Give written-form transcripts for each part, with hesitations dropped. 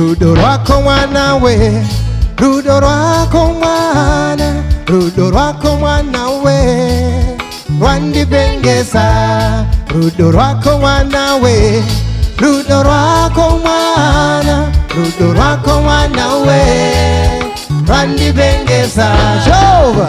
rudo rwako mwana we, rudo rwako mwana, rudo rwako mwana we, rwandibengeza, rudo rwako mwana we, rudo rwako mwana, rudo rwako mwana we, rwandibengeza. Jehova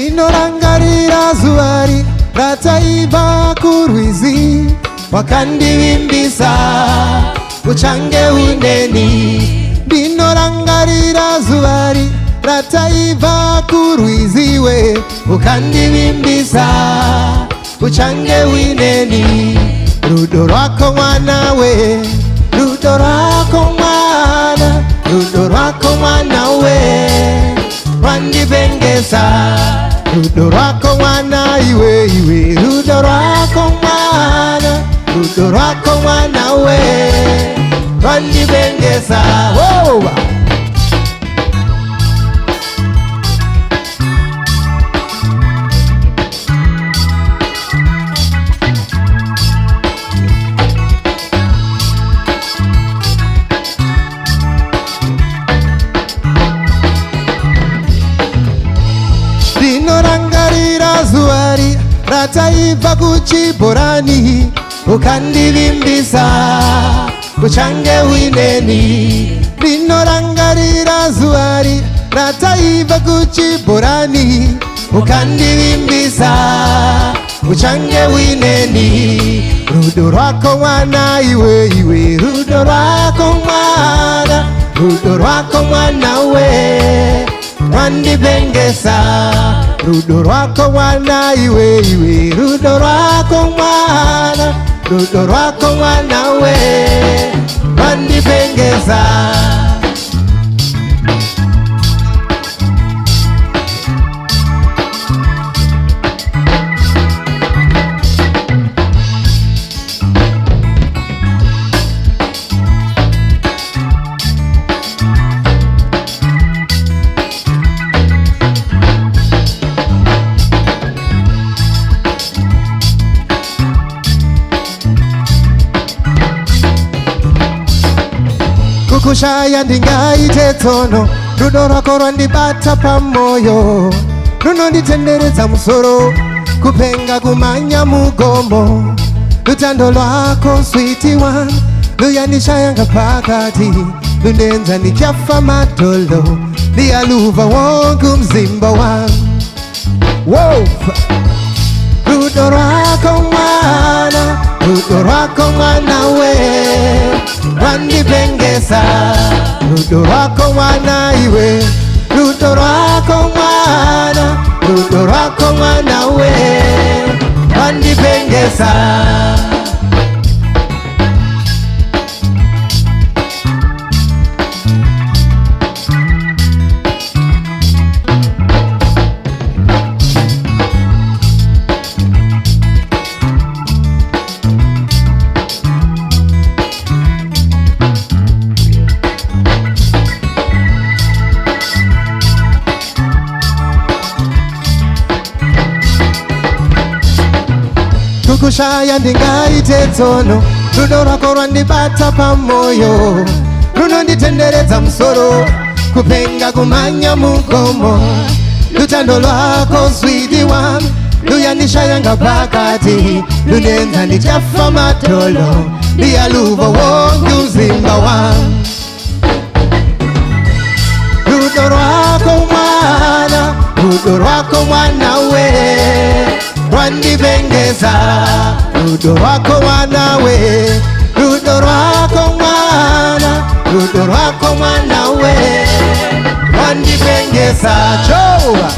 Dinorangarira zuari rataiva kurwizi, wakandivimbisa uchange wineni. Dinorangarira zuari rataiva kurwizi we, ukandivimbisa uchange wineni. Rudo rwako mwana we, rudo rwako mwana, rudo rwako mwana we, rwandibengeza, rudo rwako mwana iwe iwe, rudo rwako mwana, rudo rwako mwana we, rwandibengeza. Wow! Dinorangarira zuari rataiva kuchiborani, ukandivimbisa uchange wineni. Dinorangarira zuari rataiva kuchiborani, ukandivimbisa uchange wineni. Rudo rwako mwana iwe iwe, rudo rwako mwana, rudo rwako mwana we, rwandibengeza, rudo rwako mwana iwe iwe, rudo rwako mwana, rudo rwako mwana we, rwandibengeza. Kukushaya ndingaite tsono, rudo rwako rwandibata pamoyo, runonditenderedza musoro, kupenga kumanya mugomo. Lutando rwako sweetie one, luyandishayanga pakati, lundenza ndikafa madolo, ndiyaluva wonke mzimba wangu. Wow! Rudo rwako mwana, rudo rwako mwana we, rwandibengeza, rudo rwako mwana iwe, rudo rwako mwana, rudo rwako mwana we, rwandibengeza. Kukushaya ndingaite tsono, rudo rwako rwandibata pamoyo, runonditenderedza musoro, kupenga kumanya mugomo. Lutando rwako sweetie one, luyandishayanga pakati, lundenza ndichafa madolo, ndiyaluva wonke mzimba wangu. Rudo rwako mwana, rudo rwako mwana we, rwandibengeza, rudo rwako mwana we, rudo rwako mwana, rudo rwako mwana we, rwandibengeza. Jehova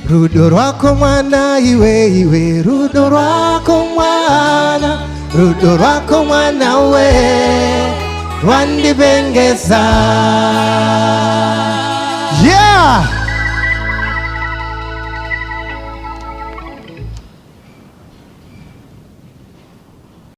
rudo rwako mwana iwe rudo rwako mwana, rudo rwako mwana we rwandibengeza. Yeah!